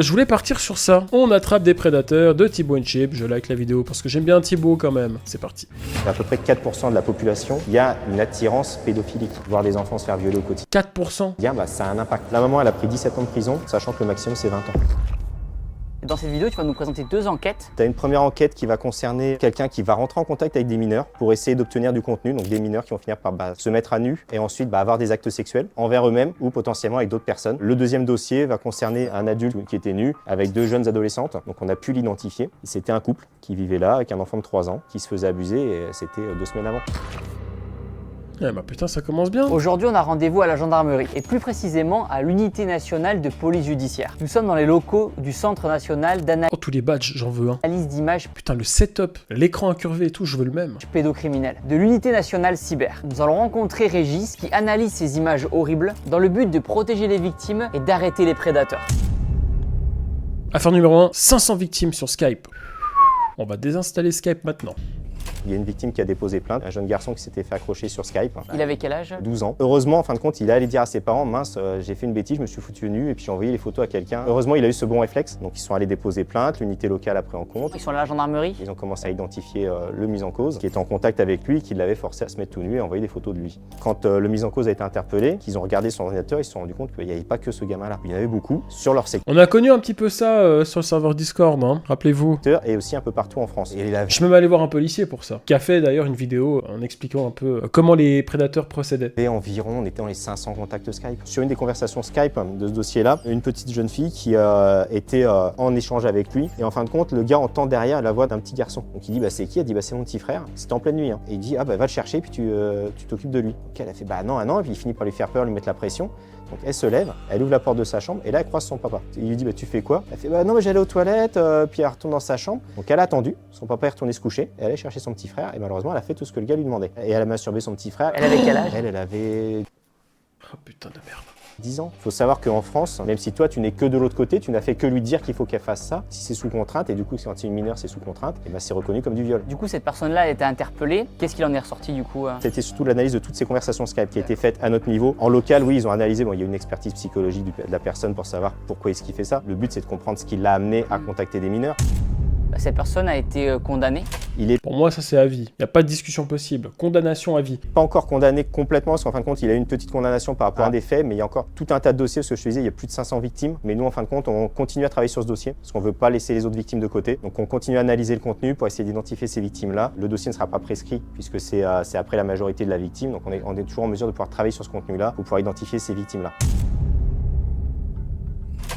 Je voulais partir sur ça. On attrape des prédateurs de Thibaut Inchip. Je like la vidéo parce que j'aime bien Thibaut quand même. C'est parti. À peu près 4% de la population, il y a une attirance pédophilique. Voir des enfants se faire violer au quotidien. 4%. Bien, ça a un impact. La maman, elle a pris 17 ans de prison, sachant que le maximum, c'est 20 ans. Dans cette vidéo, tu vas nous présenter 2 enquêtes. Tu as une première enquête qui va concerner quelqu'un qui va rentrer en contact avec des mineurs pour essayer d'obtenir du contenu, donc des mineurs qui vont finir par se mettre à nu et ensuite avoir des actes sexuels envers eux-mêmes ou potentiellement avec d'autres personnes. Le deuxième dossier va concerner un adulte qui était nu avec 2 jeunes adolescentes, donc on a pu l'identifier. C'était un couple qui vivait là avec un enfant de 3 ans qui se faisait abuser et c'était 2 semaines avant. Eh bah putain, ça commence bien. Aujourd'hui, on a rendez-vous à la gendarmerie et plus précisément à l'unité nationale de police judiciaire. Nous sommes dans les locaux du Centre national d'analyse Oh, tous les badges, j'en veux un. d'images Putain, le setup, l'écran incurvé et tout, je veux le même. pédocriminelles de l'unité nationale cyber. Nous allons rencontrer Régis qui analyse ces images horribles dans le but de protéger les victimes et d'arrêter les prédateurs. Affaire numéro 1, 500 victimes sur Skype. On va désinstaller Skype maintenant. Il y a une victime qui a déposé plainte, un jeune garçon qui s'était fait accrocher sur Skype. Il avait quel âge? 12 ans. Heureusement, en fin de compte, il est allé dire à ses parents, mince, j'ai fait une bêtise, je me suis foutu nu et puis j'ai envoyé les photos à quelqu'un. Heureusement, il a eu ce bon réflexe, donc ils sont allés déposer plainte, l'unité locale a pris en compte. Ils sont à la gendarmerie. Ils ont commencé à identifier le mis en cause, qui était en contact avec lui et qui l'avait forcé à se mettre tout nu et à envoyer des photos de lui. Quand le mis en cause a été interpellé, qu'ils ont regardé son ordinateur, ils se sont rendus compte qu'il n'y avait pas que ce gamin-là. Il y en avait beaucoup sur leur secteur On a connu un petit peu ça sur le serveur Discord, hein, rappelez-vous. et aussi un peu partout en France. Et Je suis même allé voir un policier pour ça, qui a fait d'ailleurs une vidéo en expliquant un peu comment les prédateurs procédaient. Et environ, on était dans les 500 contacts Skype. Sur une des conversations Skype de ce dossier-là, une petite jeune fille qui était en échange avec lui. Et en fin de compte, le gars entend derrière la voix d'un petit garçon. Donc il dit, bah c'est qui? Elle dit, bah c'est mon petit frère. C'était en pleine nuit. Hein. Et il dit, ah bah va le chercher, puis tu t'occupes de lui. Donc elle a fait, bah non, ah non. Et puis il finit par lui faire peur, lui mettre la pression. Donc elle se lève, elle ouvre la porte de sa chambre et là elle croise son papa. Il lui dit, bah tu fais quoi? Elle fait, bah non, mais j'allais aux toilettes, puis elle retourne dans sa chambre. Donc elle a attendu, son papa est retourné se coucher, elle est allée chercher son petit frère et malheureusement elle a fait tout ce que le gars lui demandait. Et elle a masturbé son petit frère. Elle avait quel âge? Elle avait Oh putain de merde. 10 ans. Il faut savoir qu'en France, même si toi tu n'es que de l'autre côté, tu n'as fait que lui dire qu'il faut qu'elle fasse ça, si c'est sous contrainte, et du coup quand c'est une mineure c'est sous contrainte, et ben c'est reconnu comme du viol. Du coup, cette personne-là a été interpellée. Qu'est-ce qu'il en est ressorti du coup? C'était surtout l'analyse de toutes ces conversations Skype qui a été faite à notre niveau. En local, oui, ils ont analysé, bon, il y a une expertise psychologique de la personne pour savoir pourquoi est-ce qu'il fait ça. Le but c'est de comprendre ce qui l'a amené à contacter des mineurs. Cette personne a été condamnée. Il est Pour moi, ça c'est à vie. Il n'y a pas de discussion possible. Condamnation à vie. pas encore condamné complètement, parce qu'en fin de compte, il a eu une petite condamnation par rapport à des faits, mais il y a encore tout un tas de dossiers, parce que je te disais, il y a plus de 500 victimes. Mais nous, en fin de compte, on continue à travailler sur ce dossier, parce qu'on ne veut pas laisser les autres victimes de côté. Donc on continue à analyser le contenu pour essayer d'identifier ces victimes-là. Le dossier ne sera pas prescrit, puisque c'est après la majorité de la victime. Donc on est toujours en mesure de pouvoir travailler sur ce contenu-là, pour pouvoir identifier ces victimes-là.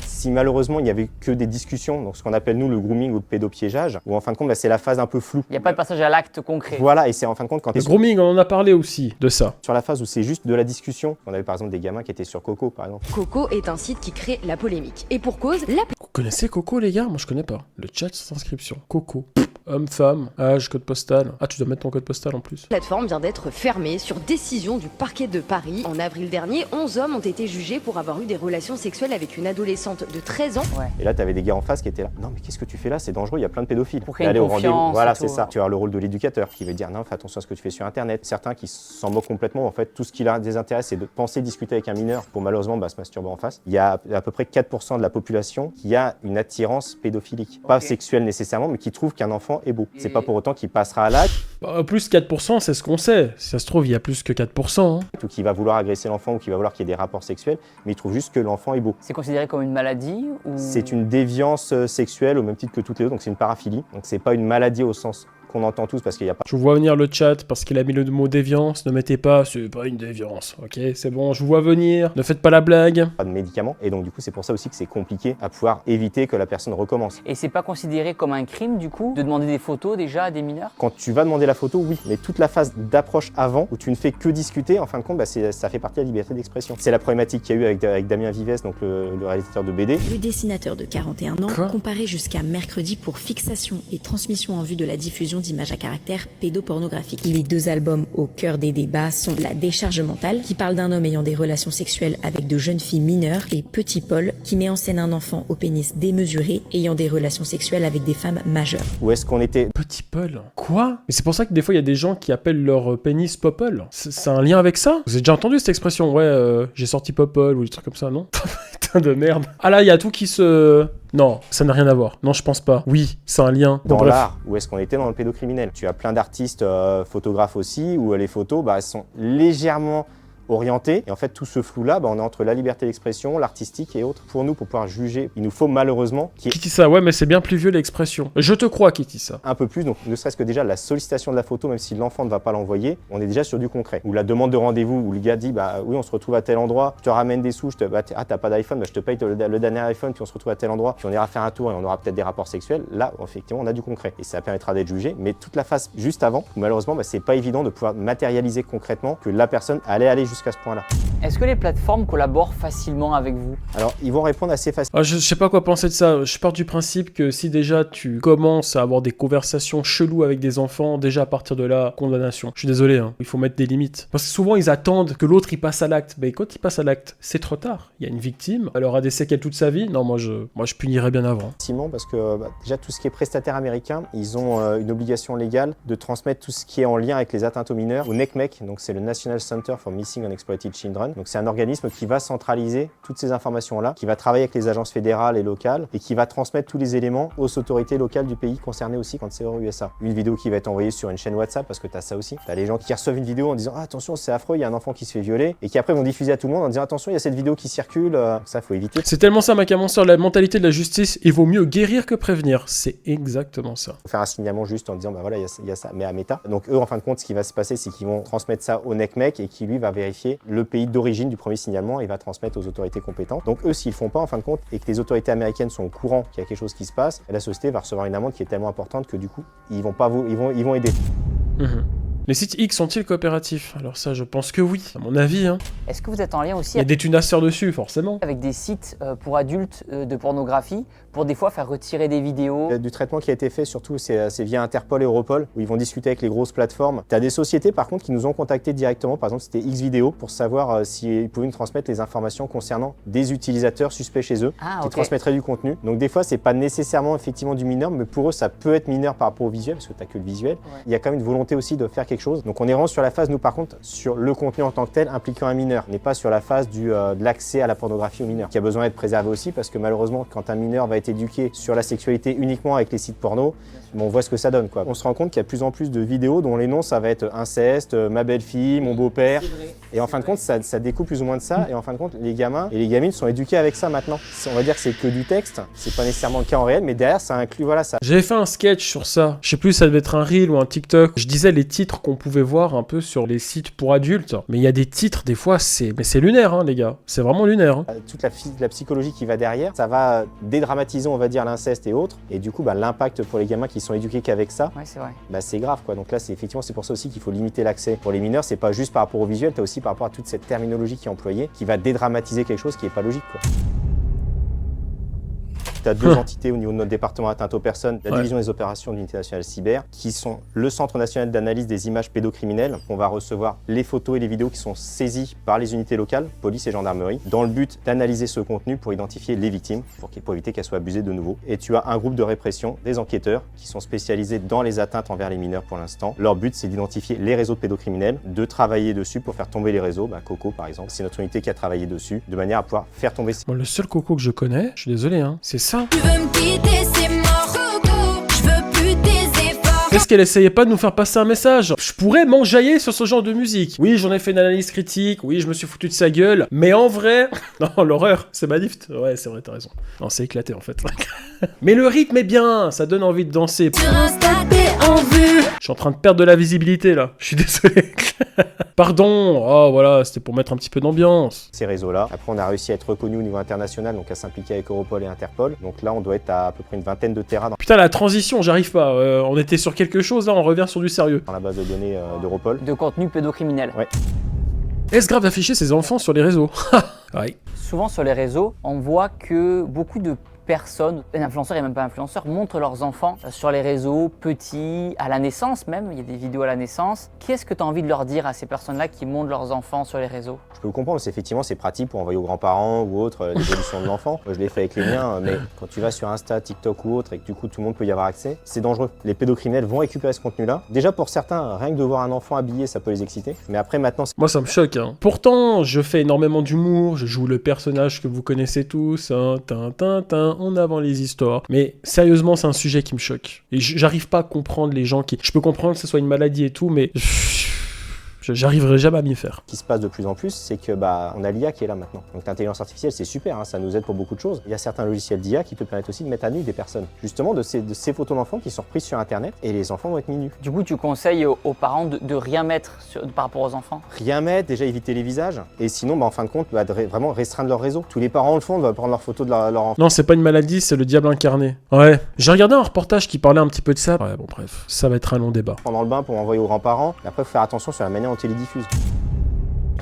Si malheureusement il n'y avait que des discussions, donc ce qu'on appelle nous le grooming ou le pédopiégeage, où en fin de compte c'est la phase un peu floue. Il n'y a pas de passage à l'acte concret. Voilà, et c'est en fin de compte quand tu Le es grooming, on en a parlé aussi de ça. sur la phase où c'est juste de la discussion. On avait par exemple des gamins qui étaient sur Coco par exemple. Coco est un site qui crée la polémique. Et pour cause, la Vous connaissez Coco les gars? Moi je connais pas. Le chat sans inscription. Coco. Homme, femme, âge, code postal. Ah tu dois mettre ton code postal en plus. plateforme vient d'être fermée sur décision du parquet de Paris. En avril dernier, 11 hommes ont été jugés pour avoir eu des relations sexuelles avec une adolescente de 13 ans. Ouais. Et là, tu avais des gars en face qui étaient là. Non, mais qu'est-ce que tu fais là? C'est dangereux, il y a plein de pédophiles. Pour créer aller une au rendez-vous. confiance Voilà, et c'est tout. ça. Tu as le rôle de l'éducateur qui veut dire non, fais attention à ce que tu fais sur Internet. Certains qui s'en moquent complètement. En fait, tout ce qui les intéresse, c'est de penser discuter avec un mineur pour malheureusement se masturber en face. Il y a à peu près 4% de la population qui a une attirance pédophilique. Pas sexuelle nécessairement, mais qui trouve qu'un enfant est beau. C'est pas pour autant qu'il passera à l'acte Bah, plus 4%, c'est ce qu'on sait. Si ça se trouve, il y a plus que 4%. Hein. ou qu'il va vouloir agresser l'enfant ou qu'il va vouloir qu'il y ait des rapports sexuels, mais il trouve juste que l'enfant est beau. C'est considéré comme une maladie ou... C'est une déviance sexuelle au même titre que toutes les autres, donc c'est une paraphilie. Donc c'est pas une maladie au sens qu'on entend tous parce qu'il n'y a pas Je vous vois venir le chat parce qu'il a mis le mot déviance. Ne mettez pas, c'est pas une déviance. Ok, c'est bon, je vous vois venir. Ne faites pas la blague. de médicaments. Et donc du coup c'est pour ça aussi que c'est compliqué à pouvoir éviter que la personne recommence. Et c'est pas considéré comme un crime du coup de demander des photos déjà à des mineurs? Quand tu vas demander la photo, oui, mais toute la phase d'approche avant, où tu ne fais que discuter, en fin de compte, bah, ça fait partie de la liberté d'expression. C'est la problématique qu'il y a eu avec Damien Vives, donc le réalisateur de BD. Le dessinateur de 41 ans, Quoi comparé jusqu'à mercredi pour fixation et transmission en vue de la diffusion d'images à caractère pédopornographique. Les 2 albums au cœur des débats sont La décharge mentale, qui parle d'un homme ayant des relations sexuelles avec de jeunes filles mineures, et Petit Paul, qui met en scène un enfant au pénis démesuré ayant des relations sexuelles avec des femmes majeures. Où est-ce qu'on était Petit Paul. Quoi? Mais c'est pour ça que des fois, il y a des gens qui appellent leur pénis Popol. C'est un lien avec ça? Vous avez déjà entendu cette expression? Ouais, j'ai sorti Popol ou des trucs comme ça, non? Putain de merde. Ah là, il y a tout qui se... Non, ça n'a rien à voir. Non, je pense pas. Oui, c'est un lien. Bon, Dans bref. l'art, où est-ce qu'on était dans le pédocriminel? Tu as plein d'artistes photographes aussi, où les photos elles sont légèrement orientées. Et en fait, tout ce flou-là, on est entre la liberté d'expression, l'artistique et autres. Pour nous, pour pouvoir juger, il nous faut malheureusement qu'il y ait Qui dit ça? Ouais, mais c'est bien plus vieux l'expression. Je te crois, qui dit ça. un peu plus. Donc, ne serait-ce que déjà la sollicitation de la photo, même si l'enfant ne va pas l'envoyer, on est déjà sur du concret. Ou la demande de rendez-vous, où le gars dit, oui, on se retrouve à tel endroit, je te ramène des sous, t'as pas d'iPhone, je te paye le dernier iPhone, puis on se retrouve à tel endroit, puis on ira faire un tour et on aura peut-être des rapports sexuels. Là, effectivement, on a du concret. Et ça permettra d'être jugé. Mais toute la phase juste avant, malheureusement, c'est pas évident de pouvoir matérialiser concrètement que la personne allait aller jusqu'à ce point-là. Est-ce que les plateformes collaborent facilement avec vous? Alors, ils vont répondre assez facilement. Ah, je sais pas quoi penser de ça. Je pars du principe que si déjà tu commences à avoir des conversations cheloues avec des enfants, déjà à partir de là, condamnation. Je suis désolé, hein. Il faut mettre des limites. Parce que souvent ils attendent que l'autre il passe à l'acte. Mais quand il passe à l'acte, c'est trop tard. Il y a une victime, elle aura des séquelles toute sa vie. Non, moi je punirais bien avant. Parce que déjà tout ce qui est prestataire américain, ils ont une obligation légale de transmettre tout ce qui est en lien avec les atteintes aux mineurs au NCMEC, donc c'est le National Center for Missing and Exploited Children. Donc c'est un organisme qui va centraliser toutes ces informations-là, qui va travailler avec les agences fédérales et locales et qui va transmettre tous les éléments aux autorités locales du pays concerné aussi quand c'est hors USA. Une vidéo qui va être envoyée sur une chaîne WhatsApp, parce que tu as ça aussi. Tu as les gens qui reçoivent une vidéo en disant attention, c'est affreux, il y a un enfant qui se fait violer, et qui après vont diffuser à tout le monde en disant attention, il y a cette vidéo qui circule, ça faut éviter. C'est tellement ça, ma soeur, la mentalité de la justice, il vaut mieux guérir que prévenir. C'est exactement ça. Faut faire un signalement juste en disant voilà, il y a ça, mais à méta. Donc eux, en fin de compte, ce qui va se passer, c'est qu'ils vont transmettre ça au NCMEC et qui lui va vérifier le pays d'origine du premier signalement et va transmettre aux autorités compétentes. Donc eux, s'ils le font pas en fin de compte et que les autorités américaines sont au courant qu'il y a quelque chose qui se passe, la société va recevoir une amende qui est tellement importante que du coup, ils vont aider. Les sites X sont-ils coopératifs? Alors ça, je pense que oui, à mon avis. Hein. Est-ce que vous êtes en lien aussi Il y a des tunasseurs dessus, forcément. avec des sites pour adultes de pornographie pour des fois faire retirer des vidéos? Du traitement qui a été fait, surtout, c'est via Interpol et Europol, où ils vont discuter avec les grosses plateformes. Tu as des sociétés, par contre, qui nous ont contactés directement. Par exemple, c'était Xvideo, pour savoir s'ils pouvaient nous transmettre les informations concernant des utilisateurs suspects chez eux, qui transmettraient du contenu. Donc des fois, c'est pas nécessairement effectivement du mineur, mais pour eux, ça peut être mineur par rapport au visuel, parce que tu n'as que le visuel. Ouais. Il y a quand même une volonté aussi de faire quelque chose. Donc on est vraiment sur la phase, nous, par contre, sur le contenu en tant que tel impliquant un mineur, n'est pas sur la phase de l'accès à la pornographie aux mineurs, qui a besoin d'être préservé aussi, parce que malheureusement, quand un mineur va être éduqué sur la sexualité uniquement avec les sites porno, on voit ce que ça donne, quoi. On se rend compte qu'il y a de plus en plus de vidéos dont les noms, ça va être inceste, ma belle-fille, mon beau-père. Et en fin de compte, ça découpe plus ou moins de ça. Et en fin de compte, les gamins et les gamines sont éduqués avec ça maintenant. On va dire que c'est que du texte, c'est pas nécessairement le cas en réel, mais derrière, ça inclut, voilà, ça. J'avais fait un sketch sur ça. Je sais plus, ça devait être un reel ou un TikTok. Je disais les titres qu'on pouvait voir un peu sur les sites pour adultes. Mais il y a des titres, des fois, c'est lunaire, hein, les gars. C'est vraiment lunaire. Hein. Toute la psychologie qui va derrière, ça va dédramatiser, on va dire, l'inceste et autres. Et du coup, l'impact pour les gamins qui sont éduqués qu'avec ça, Ouais, c'est vrai. c'est grave, quoi. Donc là, c'est pour ça aussi qu'il faut limiter l'accès. Pour les mineurs, c'est pas juste par rapport au visuel, t'as aussi par rapport à toute cette terminologie qui est employée, qui va dédramatiser quelque chose qui est pas logique, quoi. Tu as deux entités au niveau de notre département atteinte aux personnes, la division des opérations d'unité nationale cyber, qui sont le Centre national d'analyse des images pédocriminelles. On va recevoir les photos et les vidéos qui sont saisies par les unités locales, police et gendarmerie, dans le but d'analyser ce contenu pour identifier les victimes, pour éviter qu'elles soient abusées de nouveau. Et tu as un groupe de répression, des enquêteurs, qui sont spécialisés dans les atteintes envers les mineurs pour l'instant. Leur but, c'est d'identifier les réseaux de pédocriminels, de travailler dessus pour faire tomber les réseaux. Coco, par exemple, c'est notre unité qui a travaillé dessus, de manière à pouvoir faire tomber. Moi, le seul Coco que je connais, je suis désolé, hein, c'est ça. Tu veux me quitter, c'est mort, Coco. Je veux plus tes efforts. Est-ce qu'elle essayait pas de nous faire passer un message? Je pourrais m'enjailler sur ce genre de musique. Oui, j'en ai fait une analyse critique, oui, je me suis foutu de sa gueule, mais en vrai... Non, l'horreur, c'est Madift. Ouais, c'est vrai, t'as raison. Non, c'est éclaté, en fait. Mais le rythme est bien, ça donne envie de danser. Sur Insta, t'es en vue. Je suis en train de perdre de la visibilité, là. Je suis désolé. Pardon. Oh, voilà, c'était pour mettre un petit peu d'ambiance. Ces réseaux-là. Après, on a réussi à être reconnu au niveau international, donc à s'impliquer avec Europol et Interpol. Donc là, on doit être à peu près une vingtaine de terrains Putain, la transition, j'arrive pas. On était sur quelque chose, là, on revient sur du sérieux. dans la base de données d'Europol. De contenu pédocriminel. Ouais. Est-ce grave d'afficher ses enfants sur les réseaux? Ouais. Souvent sur les réseaux, on voit que beaucoup de personnes, les influenceurs et même pas influenceurs, montrent leurs enfants sur les réseaux, petits, à la naissance même, il y a des vidéos à la naissance. Qu'est-ce que tu as envie de leur dire à ces personnes-là qui montrent leurs enfants sur les réseaux? Je peux vous comprendre, parce qu'effectivement, c'est pratique pour envoyer aux grands-parents ou autres l'évolution de l'enfant. Moi, je l'ai fait avec les miens, mais quand tu vas sur Insta, TikTok ou autre et que du coup tout le monde peut y avoir accès, c'est dangereux. Les pédocriminels vont récupérer ce contenu-là. Déjà pour certains, rien que de voir un enfant habillé, ça peut les exciter. Mais après, maintenant, Moi, ça me choque. Hein. Pourtant, je fais énormément d'humour, je joue le personnage que vous connaissez tous, hein, en avant les histoires. Mais sérieusement, c'est un sujet qui me choque. Et j'arrive pas à comprendre les gens qui... Je peux comprendre que ce soit une maladie et tout, mais... J'arriverai jamais à m'y faire. Ce qui se passe de plus en plus, c'est que on a l'IA qui est là maintenant. Donc l'intelligence artificielle, c'est super, hein, ça nous aide pour beaucoup de choses. Il y a certains logiciels d'IA qui te permettent aussi de mettre à nu des personnes. Justement, de ces photos d'enfants qui sont reprises sur Internet et les enfants vont être mis nus. Du coup, tu conseilles aux parents de rien mettre par rapport aux enfants? Rien mettre, déjà éviter les visages. Et sinon, en fin de compte, vraiment restreindre leur réseau. Tous les parents le font, doivent prendre leurs photos de leur enfant. Non, c'est pas une maladie, c'est le diable incarné. Ouais. J'ai regardé un reportage qui parlait un petit peu de ça. Ouais, bon, bref, ça va être un long débat. Pendant le bain pour envoyer aux grands-parents. Et après, faut faire attention sur la manière dont ils les diffusent.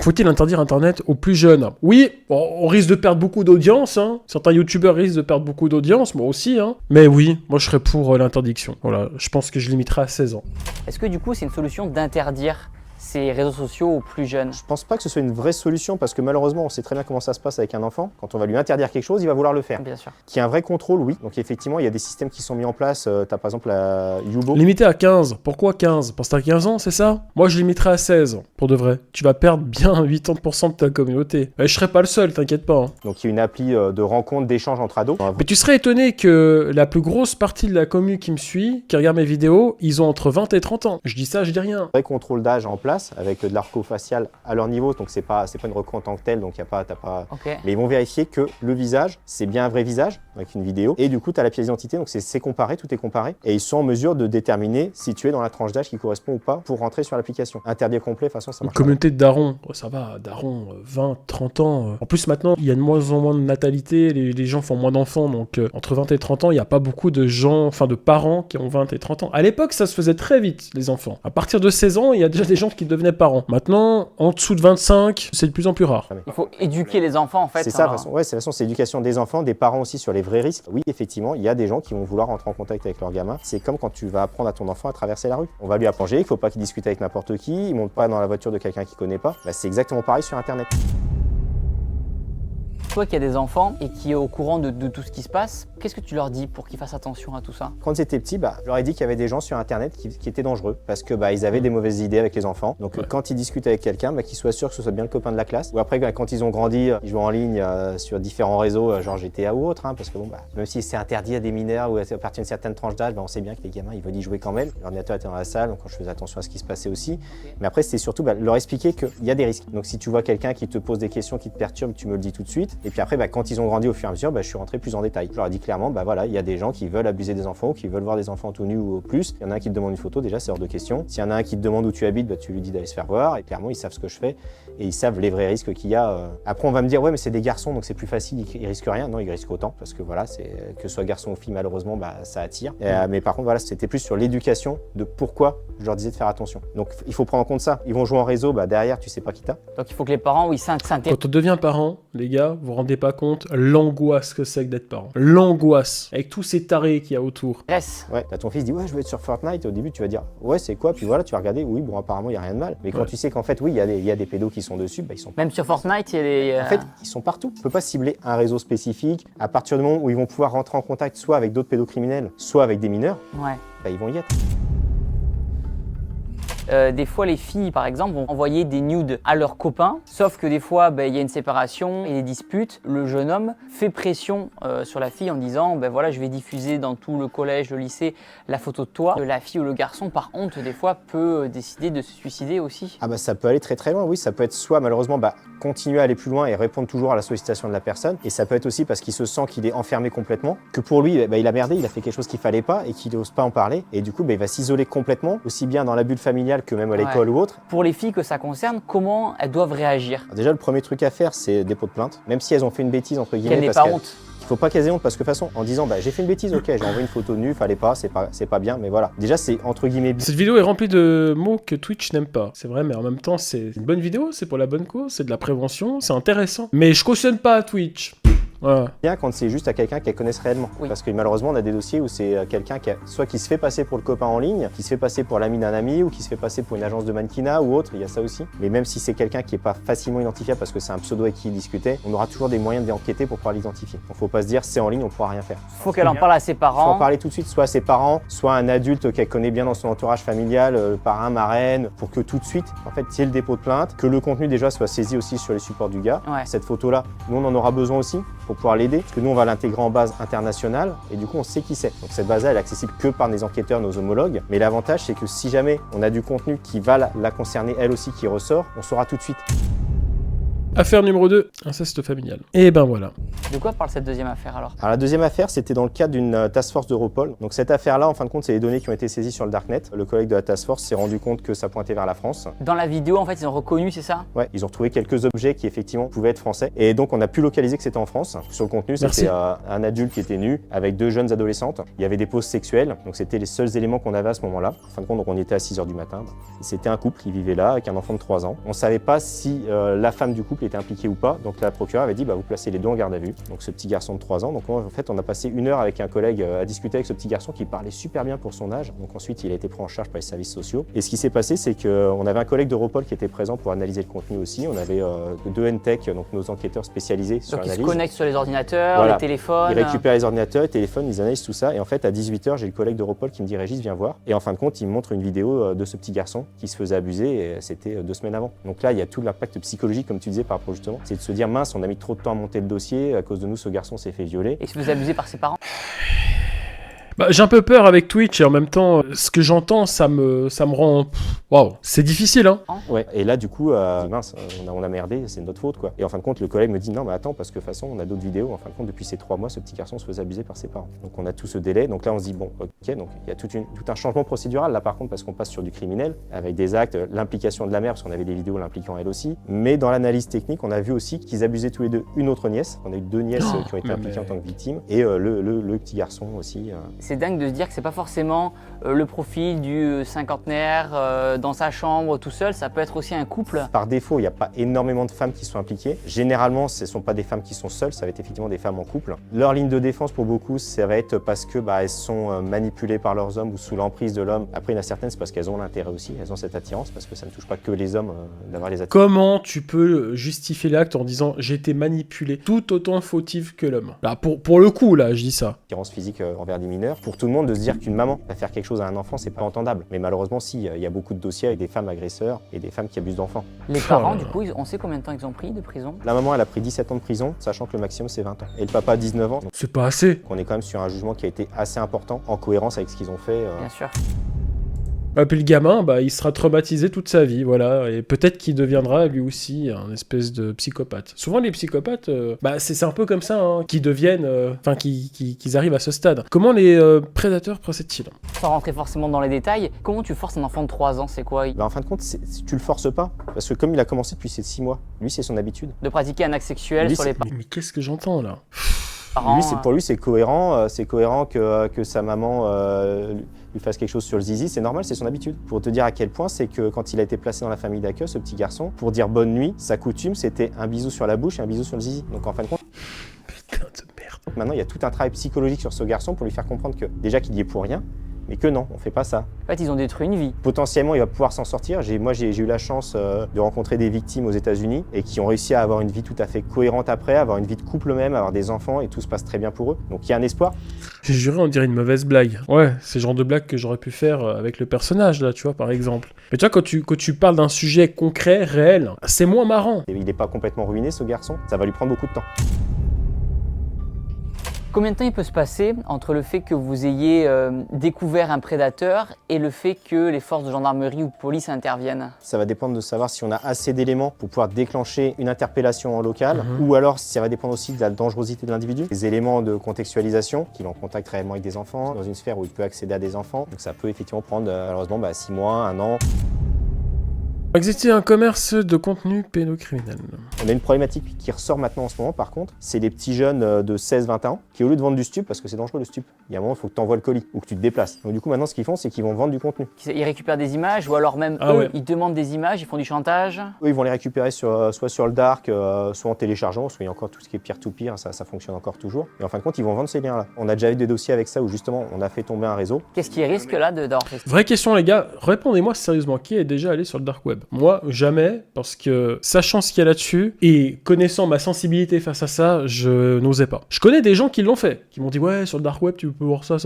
Faut-il interdire Internet aux plus jeunes? Oui, on risque de perdre beaucoup d'audience, hein. Certains youtubeurs risquent de perdre beaucoup d'audience, moi aussi, hein. Mais oui, moi je serais pour l'interdiction. Voilà, je pense que je limiterai à 16 ans. Est-ce que du coup, c'est une solution d'interdire ces réseaux sociaux aux plus jeunes? Je pense pas que ce soit une vraie solution parce que malheureusement, on sait très bien comment ça se passe avec un enfant. Quand on va lui interdire quelque chose, il va vouloir le faire. Bien sûr. Qu'il y a un vrai contrôle, oui. Donc effectivement, il y a des systèmes qui sont mis en place. Tu as par exemple la Yubo. Limité à 15. Pourquoi 15? Parce que t'as 15 ans, c'est ça? Moi, je limiterai à 16, pour de vrai. Tu vas perdre bien 80% de ta communauté. Et je serai pas le seul, t'inquiète pas. Hein. Donc il y a une appli de rencontre, d'échange entre ados. Mais tu serais étonné que la plus grosse partie de la commu qui me suit, qui regarde mes vidéos, ils ont entre 20 et 30 ans. Je dis ça, je dis rien. Un vrai contrôle d'âge en place avec de l'arco facial à leur niveau, donc c'est pas une reco en tant que telle, donc t'as pas. Okay. Mais ils vont vérifier que le visage, c'est bien un vrai visage avec une vidéo, et du coup t'as la pièce d'identité, donc c'est comparé, tout est comparé, et ils sont en mesure de déterminer si tu es dans la tranche d'âge qui correspond ou pas pour rentrer sur l'application. Interdit complet, de toute façon ça marche. Une communauté de darons, oh, ça va, darons, 20, 30 ans. En plus maintenant, il y a de moins en moins de natalité, les gens font moins d'enfants, donc entre 20 et 30 ans, il n'y a pas beaucoup de gens, enfin de parents qui ont 20 et 30 ans. À l'époque, ça se faisait très vite, les enfants. À partir de 16 ans, il y a déjà des gens qui devenaient parents. Maintenant, en dessous de 25, c'est de plus en plus rare. Il faut éduquer les enfants en fait. C'est ça, de toute façon. Ouais, c'est l'éducation des enfants, des parents aussi sur les vrais risques. Oui, effectivement, il y a des gens qui vont vouloir rentrer en contact avec leur gamin. C'est comme quand tu vas apprendre à ton enfant à traverser la rue. On va lui apprendre qu'il ne faut pas qu'il discute avec n'importe qui, il ne monte pas dans la voiture de quelqu'un qu'il ne connaît pas. C'est exactement pareil sur Internet. Toi qui as des enfants et qui est au courant de tout ce qui se passe, qu'est-ce que tu leur dis pour qu'ils fassent attention à tout ça? Quand ils étaient petits, je leur ai dit qu'il y avait des gens sur Internet qui étaient dangereux parce que ils avaient des mauvaises idées avec les enfants. Donc quand ils discutent avec quelqu'un, qu'ils soient sûrs que ce soit bien le copain de la classe. Ou après, quand ils ont grandi, ils jouent en ligne sur différents réseaux, genre GTA ou autre, parce que même si c'est interdit à des mineurs ou à partir d'une certaine tranche d'âge, on sait bien que les gamins ils veulent y jouer quand même. L'ordinateur était dans la salle, donc je faisais attention à ce qui se passait aussi. Mais après, c'était surtout leur expliquer qu'il y a des risques. Donc si tu vois quelqu'un qui te pose des questions, qui te perturbe, tu me le dis tout de suite. Et puis après, quand ils ont grandi au fur et à mesure, je suis rentré plus en détail. Je leur ai dit clairement, il y a des gens qui veulent abuser des enfants, qui veulent voir des enfants tout nus ou au plus. Il y en a un qui te demande une photo, déjà c'est hors de question. S'il y en a un qui te demande où tu habites, tu lui dis d'aller se faire voir. Et clairement, ils savent ce que je fais et ils savent les vrais risques qu'il y a. Après, on va me dire, ouais, mais c'est des garçons, donc c'est plus facile, ils risquent rien. Non, ils risquent autant parce que que ce soit garçon ou fille, malheureusement, ça attire. Mais par contre, c'était plus sur l'éducation de pourquoi je leur disais de faire attention. Donc il faut prendre en compte ça. Ils vont jouer en réseau, derrière, tu sais pas qui t'as. Donc il faut que les parents, oui, s'intéressent. Quand on devient parent, les gars, vous vous rendez pas compte l'angoisse que c'est que d'être parent. L'angoisse, avec tous ces tarés qu'il y a autour. Ouais, ton fils dit, ouais, je veux être sur Fortnite. Au début, tu vas dire, ouais, c'est quoi? Puis voilà, tu vas regarder, oui, apparemment, il n'y a rien de mal. Mais quand tu sais qu'en fait, oui, il y a des pédos qui sont dessus, ils sont. Même sur Fortnite, il y a des. En fait, ils sont partout. On peut pas cibler un réseau spécifique. À partir du moment où ils vont pouvoir rentrer en contact soit avec d'autres pédocriminels, soit avec des mineurs, ils vont y être. Des fois, les filles, par exemple, vont envoyer des nudes à leurs copains, sauf que des fois, il y a une séparation et des disputes. Le jeune homme fait pression sur la fille en disant je vais diffuser dans tout le collège, le lycée, la photo de toi. La fille ou le garçon, par honte, des fois, peut décider de se suicider aussi. Ça peut aller très très loin, oui. Ça peut être soit, malheureusement, continuer à aller plus loin et répondre toujours à la sollicitation de la personne. Et ça peut être aussi parce qu'il se sent qu'il est enfermé complètement, que pour lui, il a merdé, il a fait quelque chose qu'il fallait pas et qu'il n'ose pas en parler. Et du coup, il va s'isoler complètement, aussi bien dans la bulle familiale que même à l'école ou autre. Pour les filles que ça concerne, comment elles doivent réagir? Alors déjà, le premier truc à faire, c'est dépôt de plainte, même si elles ont fait une bêtise, entre guillemets. Qu'elles n'aient pas honte. Il faut pas qu'elles aient honte parce que de toute façon, en disant j'ai fait une bêtise, ok, j'ai envoyé une photo nue, fallait pas, c'est pas bien, mais voilà. Déjà, c'est entre guillemets. Cette vidéo est remplie de mots que Twitch n'aime pas. C'est vrai, mais en même temps, c'est une bonne vidéo, c'est pour la bonne cause, c'est de la prévention, c'est intéressant. Mais je cautionne pas Twitch. Ouais. Bien quand c'est juste à quelqu'un qu'elles connaissent réellement. Oui. Parce que malheureusement, on a des dossiers où c'est quelqu'un soit qui se fait passer pour le copain en ligne, qui se fait passer pour l'ami d'un ami ou qui se fait passer pour une agence de mannequinat ou autre, il y a ça aussi. Mais même si c'est quelqu'un qui n'est pas facilement identifiable parce que c'est un pseudo avec qui il discutait, on aura toujours des moyens d'enquêter pour pouvoir l'identifier. Donc faut pas se dire c'est en ligne, on pourra rien faire. Faut qu'elle en parle à ses Faut en parents. parler tout de suite, soit à ses parents, soit à un adulte qu'elle connaît bien dans son entourage familial, parrain, marraine, pour que tout de suite, en fait, il y ait le dépôt de plainte, que le contenu déjà soit saisi aussi sur les supports du gars. Ouais. Cette photo-là, nous on en aura besoin aussi pour pouvoir l'aider, parce que nous on va l'intégrer en base internationale et du coup on sait qui c'est. Donc cette base-là, elle est accessible que par des enquêteurs, nos homologues. Mais l'avantage, c'est que si jamais on a du contenu qui va la concerner elle aussi, qui ressort, on saura tout de suite. Affaire numéro 2, inceste familial. Et ben voilà. De quoi parle cette deuxième affaire alors? Alors la deuxième affaire, c'était dans le cadre d'une task force d'Europol. Donc cette affaire-là, en fin de compte, c'est les données qui ont été saisies sur le Darknet. Le collègue de la task force s'est rendu compte que ça pointait vers la France. Dans la vidéo, en fait, ils ont reconnu, c'est ça? Ouais, ils ont retrouvé quelques objets qui effectivement pouvaient être français. Et donc on a pu localiser que c'était en France. Sur le contenu, Merci. c'était un adulte qui était nu avec 2 jeunes adolescentes. Il y avait des poses sexuelles, donc c'était les seuls éléments qu'on avait à ce moment-là. En fin de compte, donc on était à 6h du matin. C'était un couple qui vivait là avec un enfant de 3 ans. On ne savait pas si la femme du couple était impliquée ou pas. Donc la procureure avait dit vous placez les deux en garde à vue. Donc ce petit garçon de 3 ans. Donc en fait on a passé 1 heure avec un collègue à discuter avec ce petit garçon qui parlait super bien pour son âge. Donc ensuite il a été pris en charge par les services sociaux. Et ce qui s'est passé c'est qu'on avait un collègue d'Europol qui était présent pour analyser le contenu aussi. On avait 2 NTech, donc nos enquêteurs spécialisés sur Donc ils se l'analyse. connectent sur les ordinateurs, Voilà. les téléphones. Ils récupèrent les ordinateurs, les téléphones, ils analysent tout ça. Et en fait, à 18h, j'ai le collègue d'Europol qui me dit Régis, viens voir. Et en fin de compte, il me montre une vidéo de ce petit garçon qui se faisait abuser. Et c'était 2 semaines avant. Donc là, il y a tout l'impact psychologique, comme tu disais, par rapport justement. C'est de se dire mince, on a mis trop de temps à monter le dossier. À cause de nous, ce garçon s'est fait violer. Et il se faisait abuser par ses parents. Bah, j'ai un peu peur avec Twitch et en même temps, ce que j'entends, ça me rend... Waouh, c'est difficile, hein. Ouais. Et là, du coup, mince, on a merdé, c'est notre faute, quoi. Et en fin de compte, le collègue me dit non, mais attends, parce que de toute façon, on a d'autres vidéos. En fin de compte, depuis ces 3 mois, ce petit garçon se faisait abuser par ses parents. Donc on a tout ce délai. Donc là, on se dit bon, ok, donc il y a tout un changement procédural là, par contre, parce qu'on passe sur du criminel avec des actes, l'implication de la mère, parce qu'on avait des vidéos l'impliquant elle aussi. Mais dans l'analyse technique, on a vu aussi qu'ils abusaient tous les deux une autre nièce. On a eu 2 nièces qui ont été impliquées en tant que victimes et le petit garçon aussi. C'est dingue de se dire que c'est pas forcément le profil du cinquantenaire dans sa chambre tout seul, ça peut être aussi un couple. Par défaut, il n'y a pas énormément de femmes qui sont impliquées. Généralement, ce ne sont pas des femmes qui sont seules, ça va être effectivement des femmes en couple. Leur ligne de défense pour beaucoup, ça va être parce que elles sont manipulées par leurs hommes ou sous l'emprise de l'homme. Après, il y en a certaines, c'est parce qu'elles ont l'intérêt aussi, elles ont cette attirance, parce que ça ne touche pas que les hommes d'avoir les attirances. Comment tu peux justifier l'acte en disant j'ai été manipulé tout autant fautif que l'homme? Là, pour le coup, là, je dis ça. Attirance physique envers des mineurs. Pour tout le monde, de se dire qu'une maman va faire quelque chose à un enfant, c'est pas entendable. Mais malheureusement, si, il y a beaucoup de dossiers avec des femmes agresseurs et des femmes qui abusent d'enfants. Les parents, du coup, on sait combien de temps ils ont pris de prison? La maman, elle a pris 17 ans de prison, sachant que le maximum, c'est 20 ans. Et le papa, 19 ans. Donc C'est pas assez. on est quand même sur un jugement qui a été assez important, en cohérence avec ce qu'ils ont fait. Bien sûr. Et puis le gamin, il sera traumatisé toute sa vie, voilà. Et peut-être qu'il deviendra lui aussi un espèce de psychopathe. Souvent les psychopathes, c'est un peu comme ça, hein, qu'ils deviennent, qu'ils arrivent à ce stade. Comment les prédateurs procèdent-ils? Sans rentrer forcément dans les détails, comment tu forces un enfant de 3 ans, c'est quoi? En fin de compte, tu le forces pas. Parce que comme il a commencé depuis ces 6 mois, lui, c'est son habitude. De pratiquer un acte sexuel Lui, sur les Mais qu'est-ce que j'entends là? parents. Pour lui, c'est cohérent. C'est cohérent que sa maman lui fasse quelque chose sur le zizi. C'est normal, c'est son habitude. Pour te dire à quel point, c'est que quand il a été placé dans la famille d'accueil, ce petit garçon, pour dire bonne nuit, sa coutume, c'était un bisou sur la bouche et un bisou sur le zizi. Donc en fin de compte, Putain de merde. maintenant, il y a tout un travail psychologique sur ce garçon pour lui faire comprendre que déjà qu'il y est pour rien, mais que non, on fait pas ça. En fait, ils ont détruit une vie. Potentiellement, il va pouvoir s'en sortir. J'ai eu la chance de rencontrer des victimes aux États-Unis et qui ont réussi à avoir une vie tout à fait cohérente après, avoir une vie de couple même, avoir des enfants et tout se passe très bien pour eux. Donc il y a un espoir. J'ai juré, on dirait une mauvaise blague. Ouais, c'est le genre de blague que j'aurais pu faire avec le personnage, là, tu vois, par exemple. Mais tu vois, quand tu parles d'un sujet concret, réel, c'est moins marrant. Et il n'est pas complètement ruiné, ce garçon. Ça va lui prendre beaucoup de temps. Combien de temps il peut se passer entre le fait que vous ayez découvert un prédateur et le fait que les forces de gendarmerie ou de police interviennent? Ça va dépendre de savoir si on a assez d'éléments pour pouvoir déclencher une interpellation en local, ou alors ça va dépendre aussi de la dangerosité de l'individu. Des éléments de contextualisation, qu'il est en contact réellement avec des enfants, dans une sphère où il peut accéder à des enfants. Donc ça peut effectivement prendre malheureusement 6 mois, 1 an. Existait un commerce de contenu pédocriminel. On a une problématique qui ressort maintenant en ce moment, par contre, c'est les petits jeunes de 16-20 ans qui, au lieu de vendre du stup, parce que c'est dangereux le stup, il y a un moment, il faut que tu envoies le colis ou que tu te déplaces. Donc du coup, maintenant, ce qu'ils font, c'est qu'ils vont vendre du contenu. Ils récupèrent des images ou alors même Ah eux, ouais. ils demandent des images, ils font du chantage. Eux, ils vont les récupérer soit sur le dark, soit en téléchargeant, parce qu'il y a encore tout ce qui est peer-to-peer, ça fonctionne encore toujours. Et en fin de compte, ils vont vendre ces liens-là. On a déjà eu des dossiers avec ça où justement, on a fait tomber un réseau. Qu'est-ce qui risque là d'avoir fait ça? Vraie question les gars, répondez-moi sérieusement, qui est déjà allé sur le dark web? Moi, jamais, parce que sachant ce qu'il y a là-dessus et connaissant ma sensibilité face à ça, je n'osais pas. Je connais des gens qui l'ont fait, qui m'ont dit ouais, sur le dark web tu peux voir ça,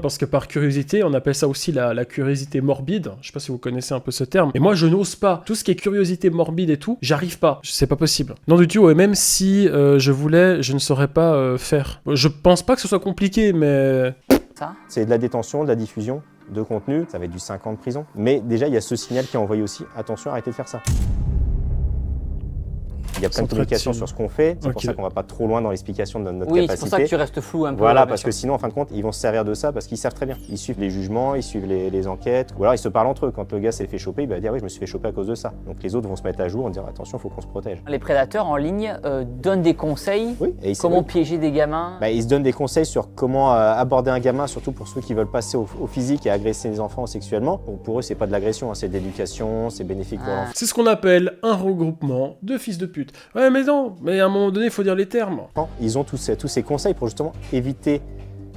parce que par curiosité, on appelle ça aussi la curiosité morbide. Je sais pas si vous connaissez un peu ce terme. Et moi, je n'ose pas. Tout ce qui est curiosité morbide et tout, j'arrive pas. C'est pas possible. Non du tout, et même si je voulais, je ne saurais pas faire. Je pense pas que ce soit compliqué, mais... Ça? C'est de la détention, de la diffusion de contenu, ça va être du 5 ans de prison. Mais déjà, il y a ce signal qui est envoyé aussi, attention, arrêtez de faire ça. Il y a plein de communications sur ce qu'on fait, c'est pour ça qu'on va pas trop loin dans l'explication de notre Oui, capacité. c'est pour ça que tu restes flou un peu. Voilà, bien parce sûr. que sinon, en fin de compte, ils vont se servir de ça parce qu'ils savent très bien. Ils suivent les jugements, ils suivent les enquêtes, ou alors ils se parlent entre eux. Quand le gars s'est fait choper, il va dire oui, je me suis fait choper à cause de ça. Donc les autres vont se mettre à jour en disant attention, il faut qu'on se protège. Les prédateurs en ligne donnent des conseils. Oui, et Comment piéger des gamins. ils se donnent des conseils sur comment aborder un gamin, surtout pour ceux qui veulent passer au physique et agresser les enfants sexuellement. Bon, pour eux, c'est pas de l'agression, hein, c'est de l'éducation, c'est bénéfique pour l'enfant. C'est ce qu'on appelle un regroupement de fils de pute. Ouais, mais non, mais à un moment donné, il faut dire les termes. Ils ont tous ces conseils pour justement éviter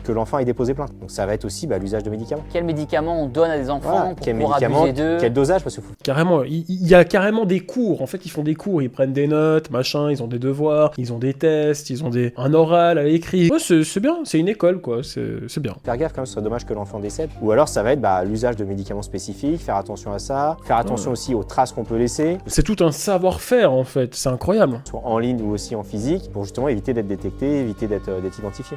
que l'enfant ait déposé plainte. Donc ça va être aussi l'usage de médicaments. Quels médicaments on donne à des enfants Voilà, pour quel pouvoir médicament, abuser d'eux. quel dosage, parce que Carrément, il y a carrément des cours. En fait, ils font des cours, ils prennent des notes, machin, ils ont des devoirs, ils ont des tests, ils ont un oral à l'écrit. Ouais, c'est bien, c'est une école, quoi, c'est bien. faire gaffe quand même, ce serait dommage que l'enfant décède. Ou alors ça va être l'usage de médicaments spécifiques, faire attention à ça, faire attention aussi aux traces qu'on peut laisser, C'est tout un savoir-faire, en fait, c'est incroyable. soit en ligne ou aussi en physique, pour justement éviter d'être détecté, éviter d'être identifié.